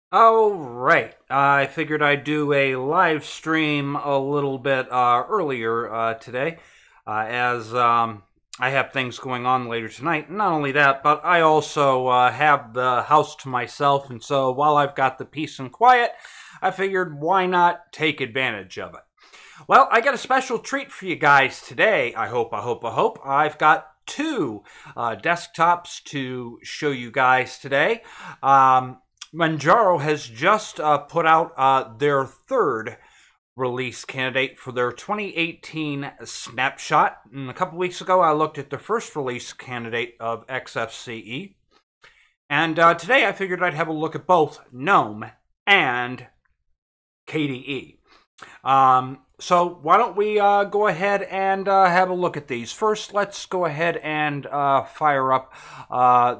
Oh, right. I figured I'd do a live stream a little bit earlier today, as I have things going on later tonight. Not only that, but I also have the house to myself, and so while I've got the peace and quiet, I figured why not take advantage of it. Well, I got a special treat for you guys today. I hope. I've got two desktops to show you guys today. Manjaro has just put out their third release candidate for their 2018 snapshot. And a couple weeks ago, I looked at the first release candidate of XFCE. And today, I figured I'd have a look at both Gnome and KDE. So why don't we go ahead and have a look at these. First, let's go ahead and fire up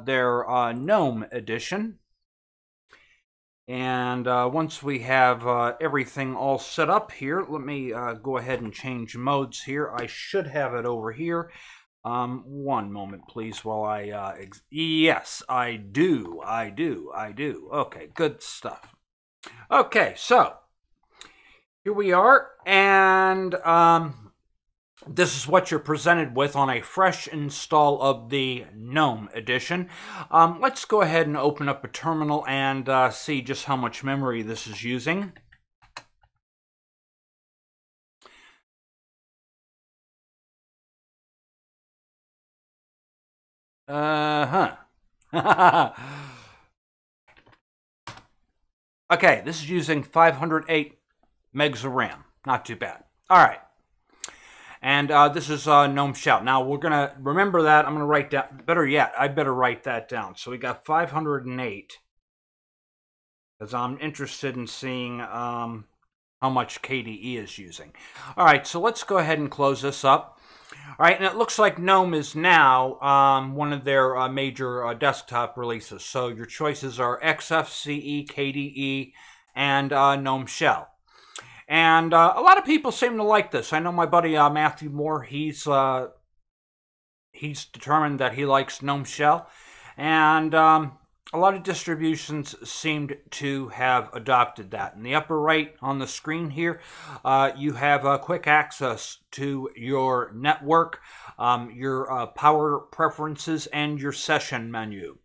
their Gnome edition. And once we have everything all set up here, let me go ahead and change modes here. I should have it over here. One moment, please, while I... yes, I do. Okay, good stuff. Okay, so here we are, and this is what you're presented with on a fresh install of the Gnome edition. Let's go ahead and open up a terminal and see just how much memory this is using. Okay, this is using 508 megs of RAM. Not too bad. All right. And this is Gnome Shell. Now, we're going to remember that. I'm going to write down, better yet, I better write that down. So we got 508, because I'm interested in seeing how much KDE is using. All right, so let's go ahead and close this up. All right, and it looks like Gnome is now one of their major desktop releases. So your choices are XFCE, KDE, and Gnome Shell. And a lot of people seem to like this. I know my buddy Matthew Moore, he's determined that he likes Gnome Shell. And a lot of distributions seemed to have adopted that. In the upper right on the screen here, you have quick access to your network, your power preferences, and your session menu.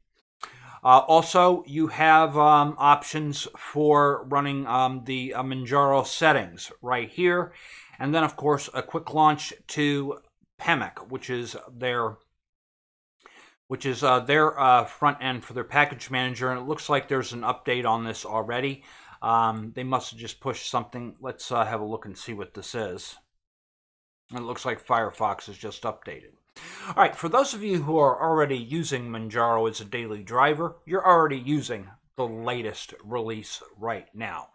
Also, you have options for running the Manjaro settings right here. And then, of course, a quick launch to PEMIC, which is their front end for their package manager. And it looks like there's an update on this already. They must have just pushed something. Let's have a look and see what this is. It looks like Firefox is just updated. All right, for those of you who are already using Manjaro as a daily driver, you're already using the latest release right now.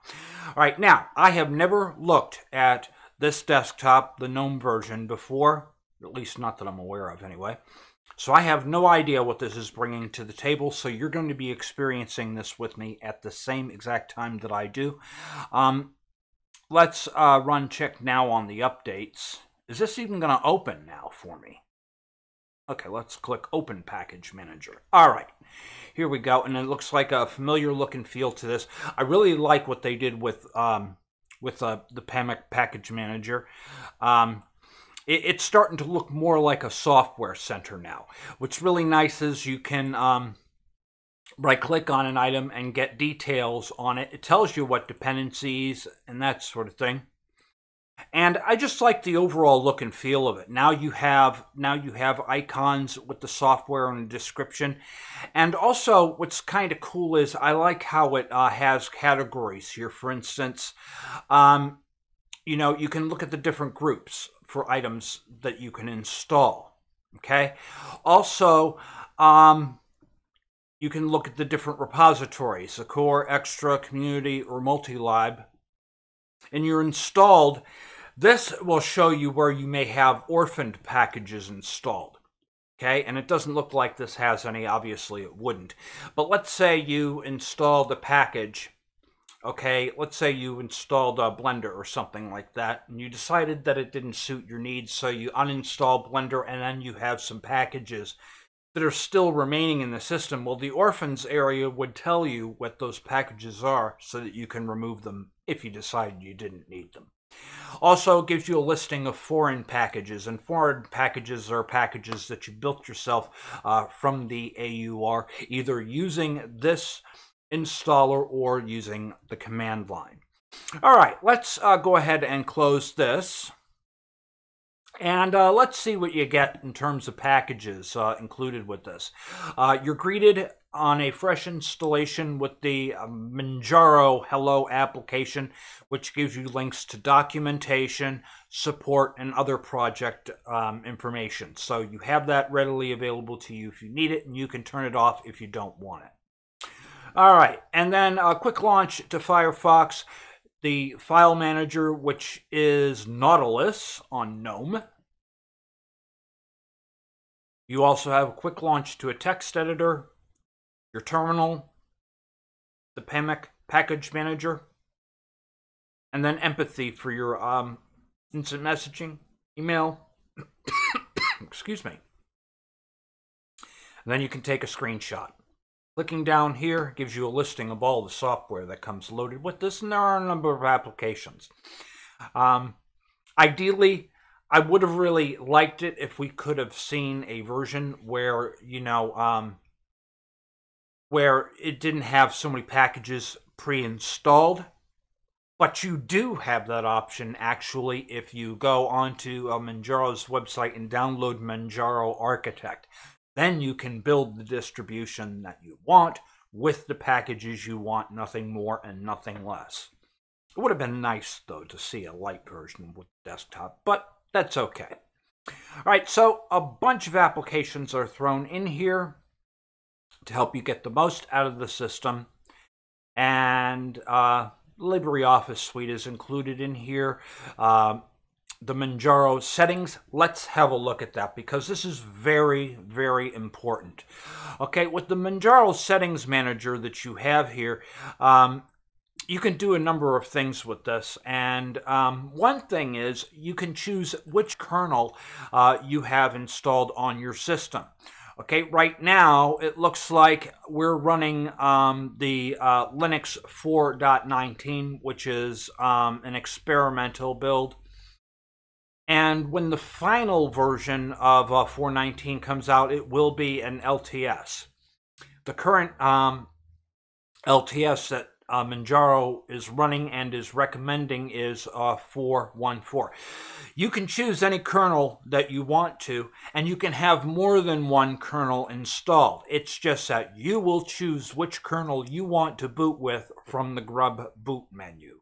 All right, now, I have never looked at this desktop, the Gnome version, before, at least not that I'm aware of anyway. So I have no idea what this is bringing to the table, so you're going to be experiencing this with me at the same exact time that I do. Let's run check now on the updates. Is this even going to open now for me? Okay, let's click Open Package Manager. All right, here we go, and it looks like a familiar look and feel to this. I really like what they did with the PEMIC Package Manager. It's starting to look more like a software center now. What's really nice is you can right-click on an item and get details on it. It tells you what dependencies and that sort of thing. And I just like the overall look and feel of it. Now you have icons with the software and a description. And also what's kind of cool is I like how it has categories here. For instance, you know, you can look at the different groups for items that you can install. Okay? Also, you can look at the different repositories, the core, extra, community, or multi-lib. And you're installed, this will show you where you may have orphaned packages installed. Okay, and it doesn't look like this has any, obviously it wouldn't. But let's say you installed a package, okay, let's say you installed a Blender or something like that, and you decided that it didn't suit your needs, so you uninstall Blender and then you have some packages that are still remaining in the system, well, the orphans area would tell you what those packages are so that you can remove them if you decide you didn't need them. Also, it gives you a listing of foreign packages, and foreign packages are packages that you built yourself from the AUR, either using this installer or using the command line. All right, let's go ahead and close this. And let's see what you get in terms of packages included with this. You're greeted on a fresh installation with the Manjaro Hello application, which gives you links to documentation, support, and other project information. So you have that readily available to you if you need it, and you can turn it off if you don't want it. All right, and then a quick launch to Firefox. The file manager, which is Nautilus on Gnome. You also have a quick launch to a text editor, your terminal, the PAMIC package manager, and then Empathy for your instant messaging, email, excuse me. And then you can take a screenshot. Clicking down here gives you a listing of all the software that comes loaded with this, and there are a number of applications. Ideally, I would have really liked it if we could have seen a version where, you know, where it didn't have so many packages pre-installed. But you do have that option, actually, if you go onto Manjaro's website and download Manjaro Architect. Then you can build the distribution that you want with the packages you want, nothing more and nothing less. It would have been nice, though, to see a light version with desktop, but that's okay. All right, so a bunch of applications are thrown in here to help you get the most out of the system. And LibreOffice Suite is included in here. The Manjaro settings, let's have a look at that because this is very, very important. Okay, with the Manjaro settings manager that you have here, you can do a number of things with this. And one thing is you can choose which kernel you have installed on your system. Okay, right now it looks like we're running the Linux 4.19, which is an experimental build. And when the final version of 4.19 comes out, it will be an LTS. The current LTS that Manjaro is running and is recommending is 4.14. You can choose any kernel that you want to, and you can have more than one kernel installed. It's just that you will choose which kernel you want to boot with from the grub boot menu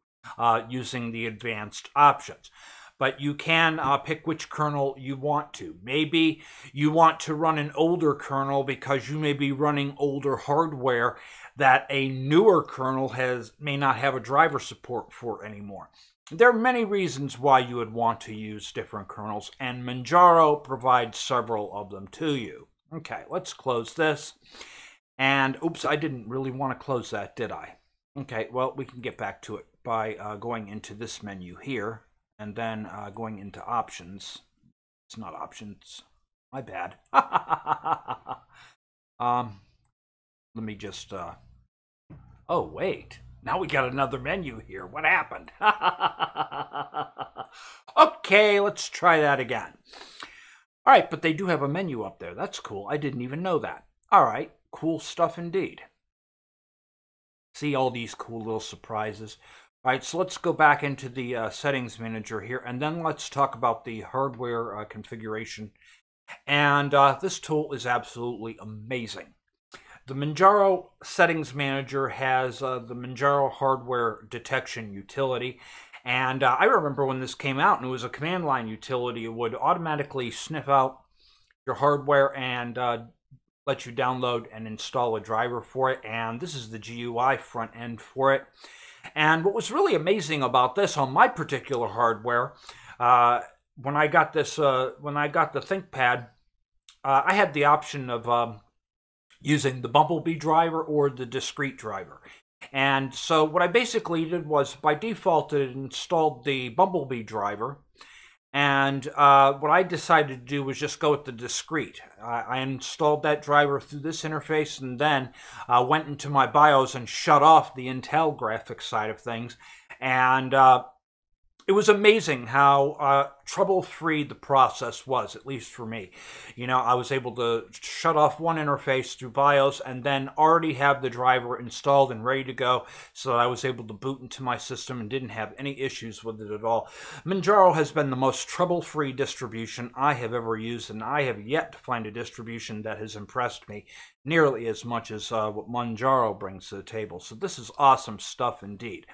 using the advanced options. But you can pick which kernel you want to. Maybe you want to run an older kernel because you may be running older hardware that a newer kernel may not have a driver support for anymore. There are many reasons why you would want to use different kernels, and Manjaro provides several of them to you. Okay, let's close this. And oops, I didn't really want to close that, did I? Okay, well, we can get back to it by going into this menu here. And then going into options. It's not options. My bad. Let me just... Oh, wait. Now we got another menu here. What happened? Okay, let's try that again. All right, but they do have a menu up there. That's cool. I didn't even know that. All right, cool stuff indeed. See all these cool little surprises. All right, so let's go back into the settings manager here, and then let's talk about the hardware configuration. And this tool is absolutely amazing. The Manjaro settings manager has the Manjaro hardware detection utility. And I remember when this came out and it was a command line utility, it would automatically sniff out your hardware and let you download and install a driver for it. And this is the GUI front end for it. And what was really amazing about this on my particular hardware, when I got this, when I got the ThinkPad, I had the option of using the Bumblebee driver or the discrete driver. And so what I basically did was, by default, it installed the Bumblebee driver. And what I decided to do was just go with the discrete. I installed that driver through this interface and then went into my BIOS and shut off the Intel graphics side of things. And it was amazing how trouble-free the process was, at least for me. You know, I was able to shut off one interface through BIOS and then already have the driver installed and ready to go, so that I was able to boot into my system and didn't have any issues with it at all. Manjaro has been the most trouble-free distribution I have ever used, and I have yet to find a distribution that has impressed me nearly as much as what Manjaro brings to the table. So this is awesome stuff indeed.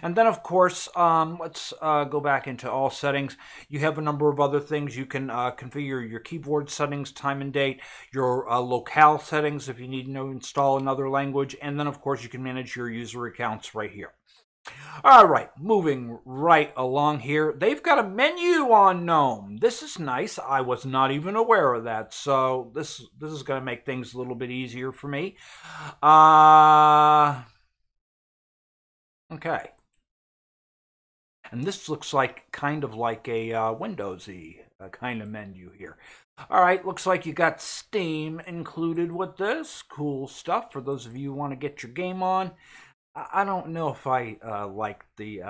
And then, of course, let's go back into all settings. You have a number of other things. You can configure your keyboard settings, time and date, your locale settings if you need to install another language, and then, of course, you can manage your user accounts right here. All right, moving right along here. They've got a menu on Gnome. This is nice. I was not even aware of that, so this is going to make things a little bit easier for me. Okay. And this looks like kind of like a Windowsy kind of menu here. All right, looks like you got Steam included with this. Cool stuff for those of you who want to get your game on. I don't know if I like the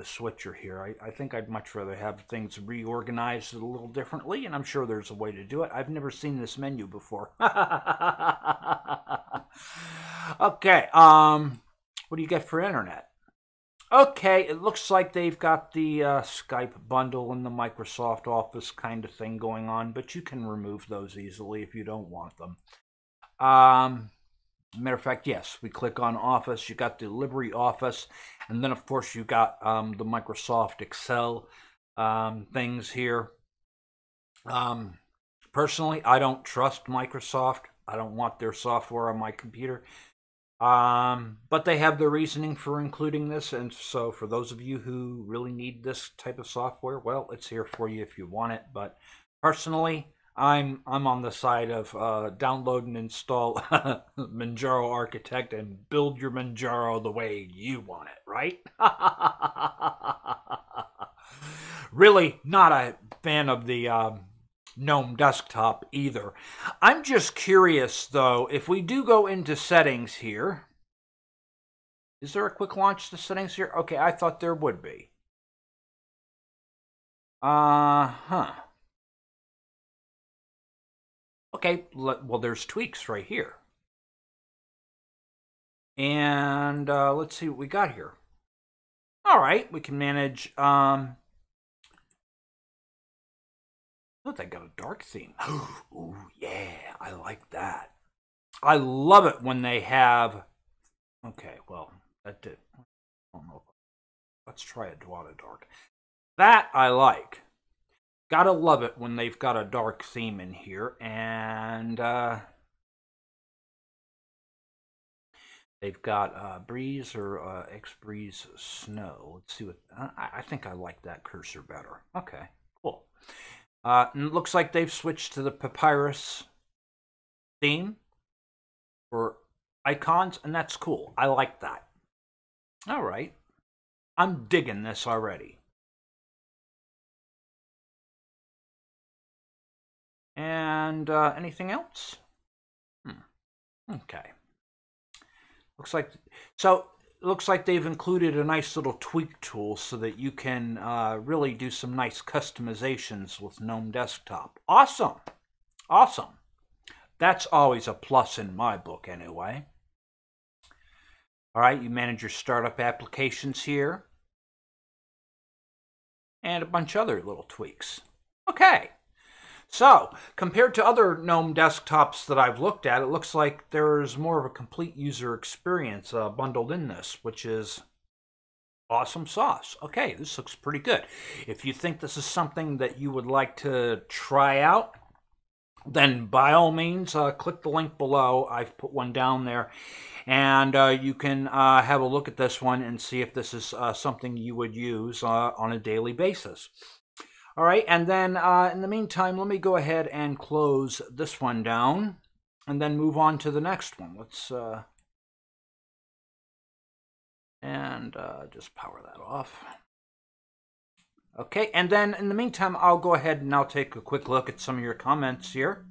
switcher here. I think I'd much rather have things reorganized a little differently, and I'm sure there's a way to do it. I've never seen this menu before. Okay, what do you get for internet? Okay, it looks like they've got the Skype bundle and the Microsoft Office kind of thing going on, but you can remove those easily if you don't want them. Matter of fact, yes, we click on Office, you got the LibreOffice, and then of course you got the Microsoft Excel things here. Personally, I don't trust Microsoft. I don't want their software on my computer. But they have their reasoning for including this, and so for those of you who really need this type of software, well, it's here for you if you want it. But personally, I'm on the side of download and install Manjaro Architect and build your Manjaro the way you want it, right? Really not a fan of the Gnome desktop either. I'm just curious though, if we do go into settings here, is there a quick launch to settings here? Okay, I thought there would be. Okay, well, there's tweaks right here. And let's see what we got here. All right, we can manage... oh, they got a dark theme. Ooh, yeah, I like that. I love it when they have... Okay, well, that did... I don't know. Let's try a Dwada Dark. That I like. Gotta love it when they've got a dark theme in here, and they've got Breeze or X-Breeze Snow. Let's see what... I think I like that cursor better. Okay, cool. And it looks like they've switched to the Papyrus theme for icons, and that's cool. I like that. All right. I'm digging this already. And anything else? Okay. Looks like they've included a nice little tweak tool so that you can really do some nice customizations with Gnome Desktop. Awesome. Awesome. That's always a plus in my book anyway. All right, you manage your startup applications here. And a bunch of other little tweaks. Okay. So, compared to other Gnome desktops that I've looked at, it looks like there's more of a complete user experience bundled in this, which is awesome sauce. Okay, this looks pretty good. If you think this is something that you would like to try out, then by all means, click the link below. I've put one down there. And you can have a look at this one and see if this is something you would use on a daily basis. All right, and then in the meantime, let me go ahead and close this one down and then move on to the next one. Let's just power that off. Okay, and then in the meantime, I'll go ahead and I'll take a quick look at some of your comments here.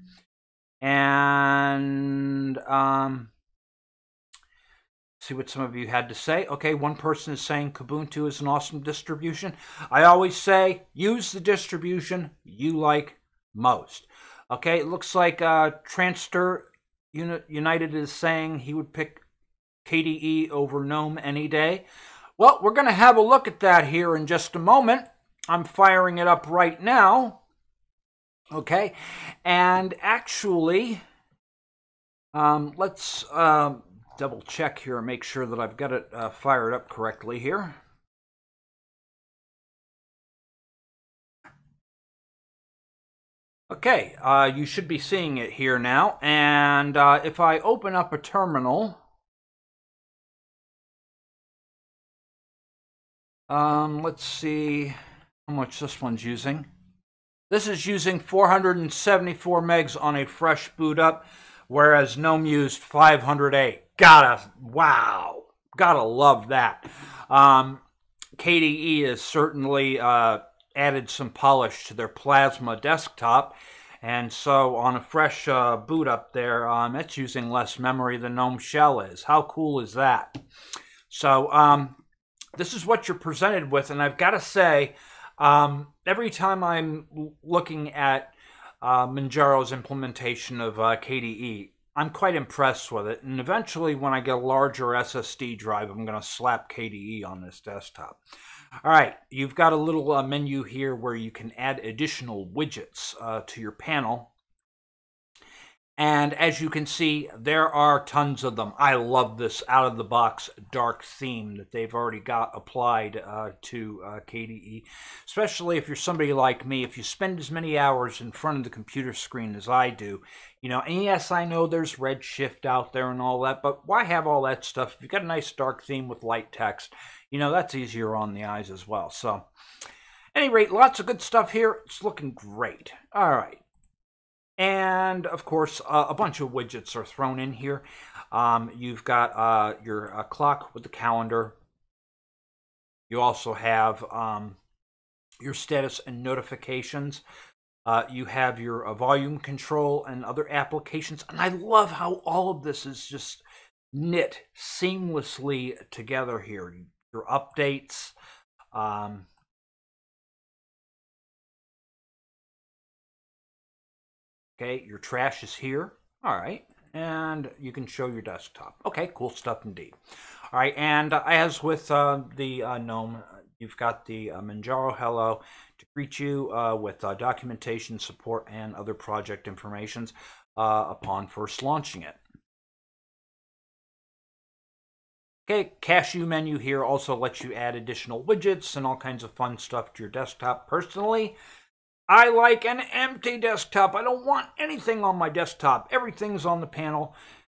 And see what some of you had to say. Okay, one person is saying Kubuntu is an awesome distribution. I always say, use the distribution you like most. Okay, it looks like Transter United is saying he would pick KDE over Gnome any day. Well, we're going to have a look at that here in just a moment. I'm firing it up right now. Okay, and actually, let's double check here and make sure that I've got it fired up correctly here. Okay, you should be seeing it here now, and if I open up a terminal, let's see how much this one's using. This is using 474 megs on a fresh boot up, whereas Gnome used 508. Wow, gotta love that. KDE has certainly added some polish to their Plasma desktop, and so on a fresh boot up there, it's using less memory than Gnome Shell is. How cool is that? So this is what you're presented with, and I've got to say, every time I'm looking at Manjaro's implementation of KDE, I'm quite impressed with it. And eventually, when I get a larger SSD drive, I'm going to slap KDE on this desktop. All right, you've got a little menu here where you can add additional widgets to your panel. And as you can see, there are tons of them. I love this out-of-the-box dark theme that they've already got applied to KDE, especially if you're somebody like me. If you spend as many hours in front of the computer screen as I do, you know, and yes, I know there's Redshift out there and all that, but why have all that stuff? If you've got a nice dark theme with light text, you know, that's easier on the eyes as well. So, at any rate, lots of good stuff here. It's looking great. All right. And, of course, a bunch of widgets are thrown in here. You've got your clock with the calendar. You also have your status and notifications. You have your volume control and other applications. And I love how all of this is just knit seamlessly together here. Your updates. Okay, your trash is here. All right, and you can show your desktop. Okay, cool stuff indeed. All right, and as with the Gnome, you've got the Manjaro hello to greet you with documentation, support, and other project informations upon first launching it. Okay, cashew menu here also lets you add additional widgets and all kinds of fun stuff to your desktop. Personally, I like an empty desktop. I don't want anything on my desktop. Everything's on the panel.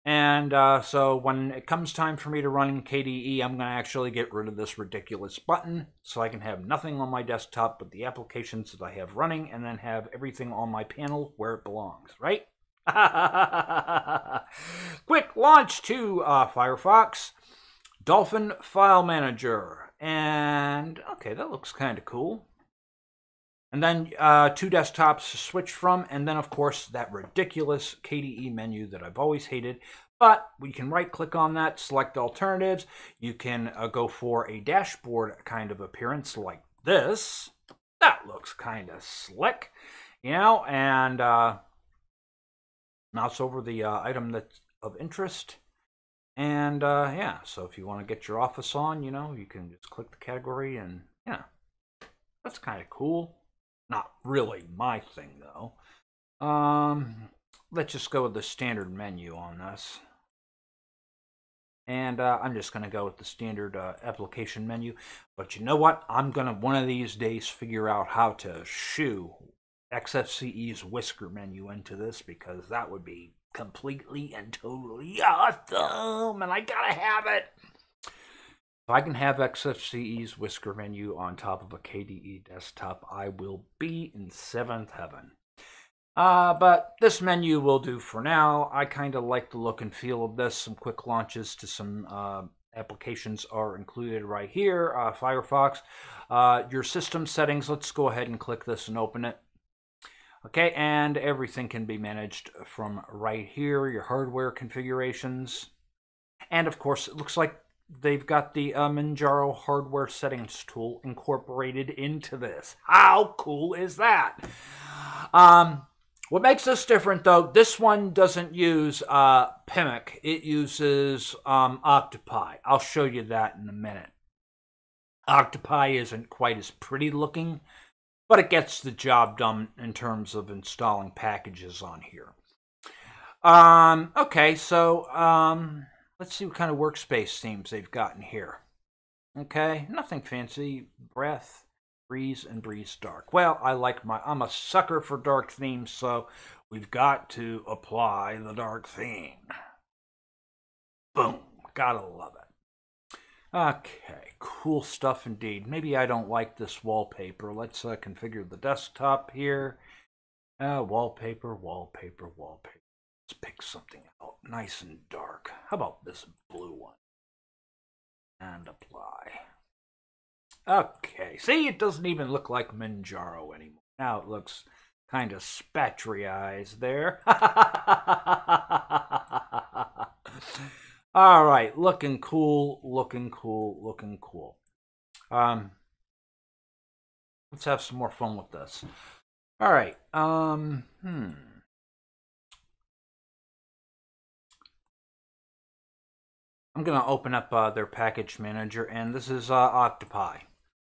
And so when it comes time for me to run KDE, I'm going to actually get rid of this ridiculous button so I can have nothing on my desktop but the applications that I have running and then have everything on my panel where it belongs, right? Quick launch to Firefox, Dolphin File Manager. And okay, that looks kind of cool. And then 2 desktops to switch from, and then, of course, that ridiculous KDE menu that I've always hated. But we can right-click on that, select alternatives. You can go for a dashboard kind of appearance like this. That looks kind of slick, you know, and mouse over the item that's of interest. And, yeah, so if you want to get your office on, you know, you can just click the category, and, yeah, that's kind of cool. Not really my thing, though. Let's just go with the standard menu on this. And I'm just going to go with the standard application menu. But you know what? I'm going to, one of these days, figure out how to shoe XFCE's whisker menu into this, because that would be completely and totally awesome, and I gotta have it. If I can have XFCE's whisker menu on top of a KDE desktop, I will be in 7th heaven. But this menu will do for now. I kind of like the look and feel of this. Some quick launches to some applications are included right here. Firefox. Your system settings, let's go ahead and click this and open it. Okay, and everything can be managed from right here. Your hardware configurations. And of course, it looks like they've got the Manjaro hardware settings tool incorporated into this. How cool is that? What makes this different, though, this one doesn't use PMIC. It uses Octopi. I'll show you that in a minute. Octopi isn't quite as pretty looking, but it gets the job done in terms of installing packages on here. Okay, so let's see what kind of workspace themes they've gotten here. Okay, nothing fancy. Breath, Breeze, and Breeze Dark. Well, I'm a sucker for dark themes, so we've got to apply the dark theme. Boom, gotta love it. Okay, cool stuff indeed. Maybe I don't like this wallpaper. Let's configure the desktop here. Wallpaper, wallpaper, wallpaper. Let's pick something out nice and dark. How about this blue one? And apply. Okay, see, it doesn't even look like Manjaro anymore. Now it looks kind of spatterized there. All right, looking cool, looking cool, looking cool. Let's have some more fun with this. All right, I'm going to open up their package manager, and this is Octopi.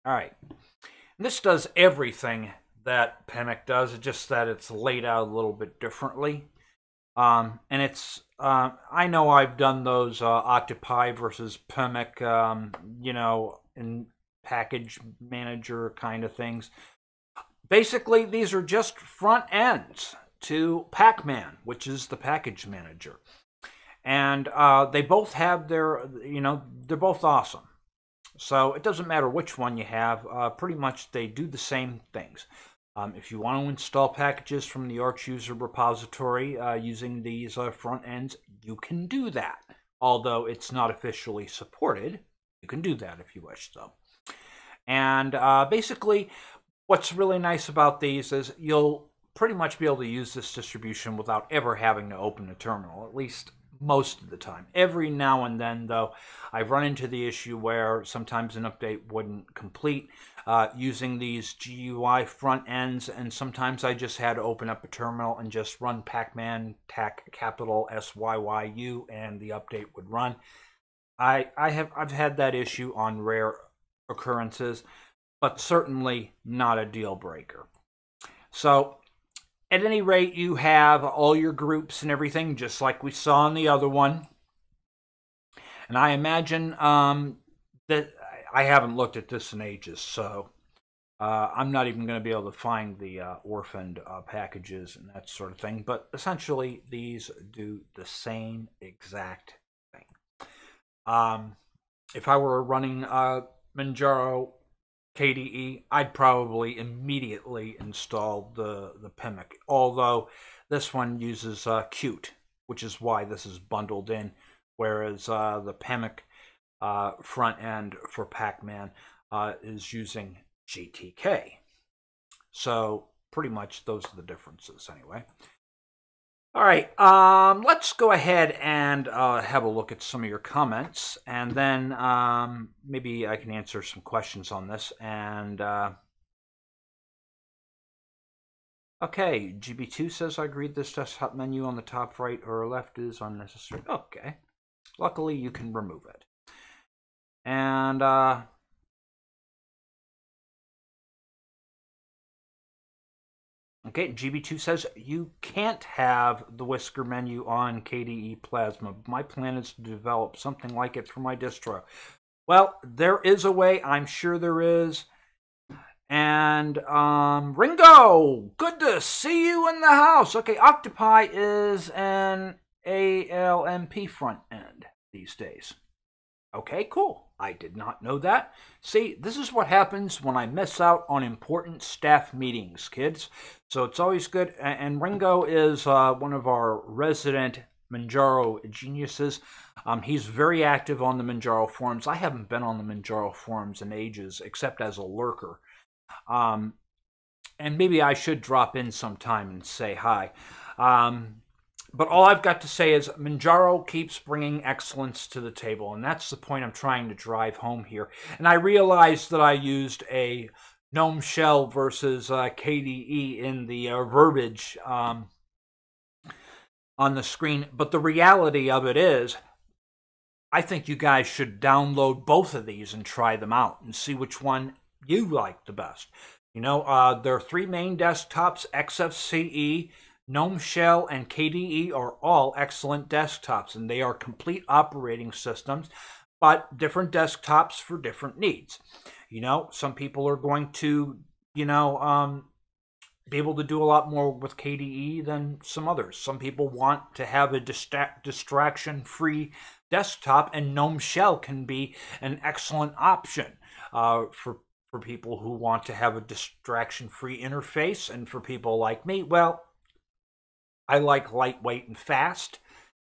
All right, and this does everything that PMIC does, it's just that it's laid out a little bit differently. And it's, I know I've done those Octopi versus PMIC, you know, in package manager kind of things. Basically, these are just front ends to Pacman, which is the package manager. And they both have their, you know, they're both awesome. So it doesn't matter which one you have. Pretty much they do the same things. If you want to install packages from the Arch user repository using these front ends, you can do that. Although it's not officially supported, you can do that if you wish, though. And basically, what's really nice about these is you'll pretty much be able to use this distribution without ever having to open a terminal, at least most of the time. Every now and then, though, I've run into the issue where sometimes an update wouldn't complete using these GUI front ends, and sometimes I just had to open up a terminal and just run Pacman tac capital SYYU, and the update would run. I've had that issue on rare occurrences, but certainly not a deal breaker. So at any rate, you have all your groups and everything, just like we saw in the other one. And I imagine that I haven't looked at this in ages, so I'm not even going to be able to find the orphaned packages and that sort of thing. But essentially, these do the same exact thing. If I were running Manjaro KDE, I'd probably immediately install the PMIC, although this one uses Qt, which is why this is bundled in, whereas the PMIC front end for Pacman is using GTK. So pretty much those are the differences anyway. All right, let's go ahead and have a look at some of your comments, and then maybe I can answer some questions on this. And okay, GB2 says, I agreed this desktop menu on the top right or left is unnecessary. Okay, luckily you can remove it. And okay, GB2 says, you can't have the whisker menu on KDE Plasma. My plan is to develop something like it for my distro. Well, there is a way. I'm sure there is. And Ringo, good to see you in the house. Okay, Octopi is an ALMP front end these days. Okay, cool. I did not know that. See, this is what happens when I miss out on important staff meetings, kids. So it's always good. And Ringo is one of our resident Manjaro Geniuses. He's very active on the Manjaro forums. I haven't been on the Manjaro forums in ages, except as a lurker. And maybe I should drop in sometime and say hi. But all I've got to say is Manjaro keeps bringing excellence to the table, and that's the point I'm trying to drive home here. And I realized that I used a Gnome shell versus KDE in the verbiage on the screen, but the reality of it is, I think you guys should download both of these and try them out and see which one you like the best. You know, there are three main desktops: XFCE, Gnome Shell, and KDE are all excellent desktops, and they are complete operating systems, but different desktops for different needs. You know, some people are going to, you know, be able to do a lot more with KDE than some others. Some people want to have a distraction-free desktop, and Gnome Shell can be an excellent option for people who want to have a distraction-free interface. And for people like me, well, I like lightweight and fast,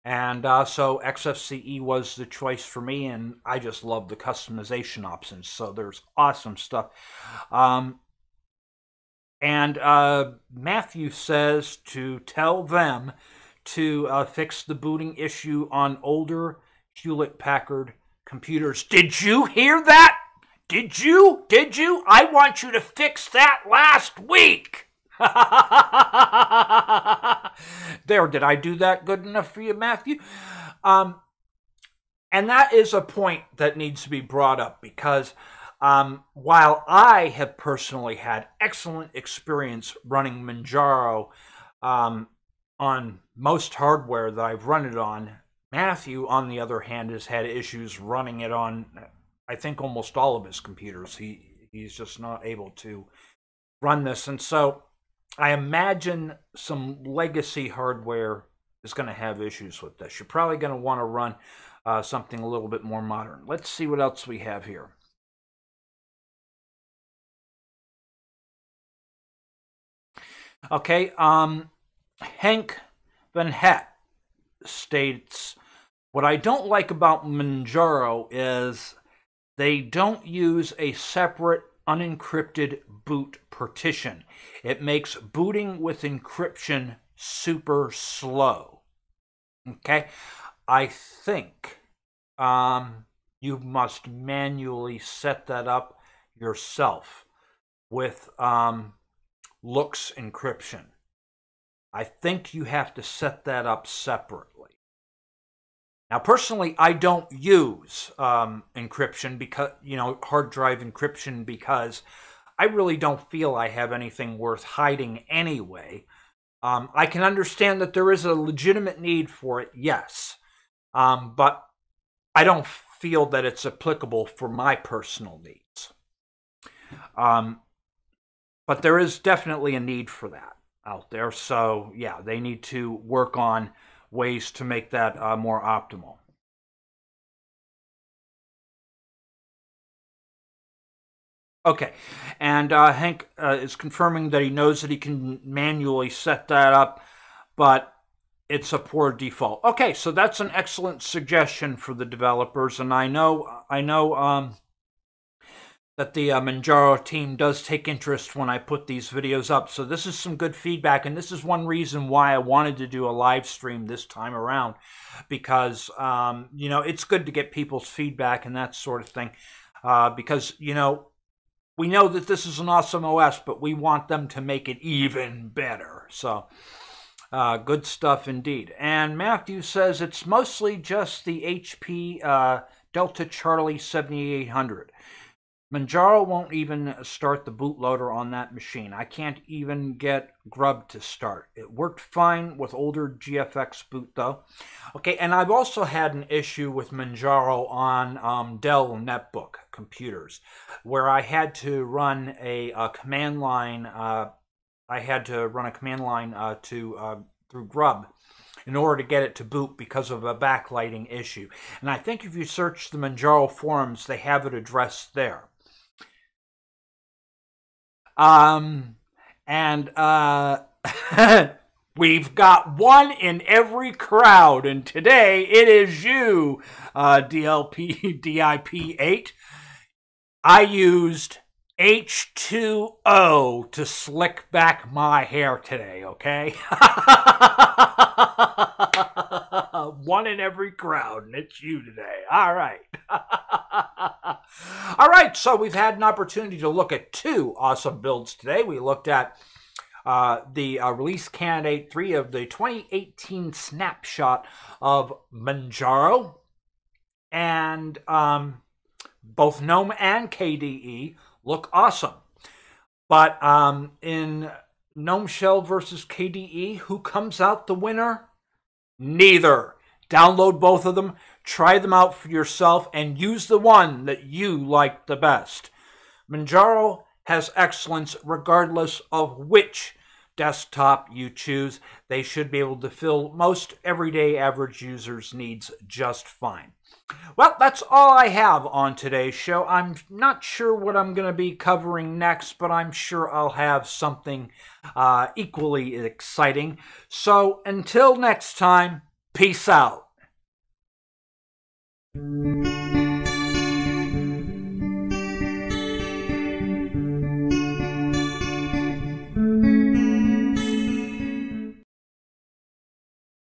and so XFCE was the choice for me, and I just love the customization options. So there's awesome stuff. And Matthew says to tell them to fix the booting issue on older Hewlett-Packard computers. Did you hear that? Did you? Did you? I want you to fix that last week. There, did I do that good enough for you, Matthew? And that is a point that needs to be brought up, because while I have personally had excellent experience running Manjaro on most hardware that I've run it on, Matthew, on the other hand, has had issues running it on, I think, almost all of his computers. He's just not able to run this. And so I imagine some legacy hardware is going to have issues with this. You're probably going to want to run something a little bit more modern. Let's see what else we have here. Okay, Hank Van Het states, what I don't like about Manjaro is they don't use a separate unencrypted boot partition. It makes booting with encryption super slow. Okay, I think you must manually set that up yourself with Lux encryption. I think you have to set that up separately. Now, personally, I don't use encryption because, you know, hard drive encryption, because I really don't feel I have anything worth hiding anyway. I can understand that there is a legitimate need for it, yes, but I don't feel that it's applicable for my personal needs. But there is definitely a need for that out there. So, yeah, they need to work on ways to make that more optimal. Okay, and Hank is confirming that he knows that he can manually set that up, but it's a poor default. Okay, so that's an excellent suggestion for the developers, and I know that the Manjaro team does take interest when I put these videos up. So this is some good feedback, and this is one reason why I wanted to do a live stream this time around, because, you know, it's good to get people's feedback and that sort of thing, because, you know, we know that this is an awesome OS, but we want them to make it even better. So good stuff indeed. And Matthew says it's mostly just the HP Delta Charlie 7800. Manjaro won't even start the bootloader on that machine. I can't even get Grub to start. It worked fine with older GFX boot though. Okay, and I've also had an issue with Manjaro on Dell netbook computers, where I had to run a command line. Through Grub in order to get it to boot because of a backlighting issue. And I think if you search the Manjaro forums, they have it addressed there. We've got one in every crowd, and today it is you, DLP DIP8. I used H2O to slick back my hair today, okay? One in every crowd, and it's you today. All right. All right, so we've had an opportunity to look at two awesome builds today. We looked at the release candidate 3 of the 2018 snapshot of Manjaro, and both Gnome and KDE look awesome. But in Gnome Shell versus KDE, who comes out the winner? Neither. Download both of them, try them out for yourself, and use the one that you like the best. Manjaro has excellence regardless of which desktop you choose. They should be able to fill most everyday average users' needs just fine. Well, that's all I have on today's show. I'm not sure what I'm going to be covering next, but I'm sure I'll have something equally exciting. So until next time, peace out.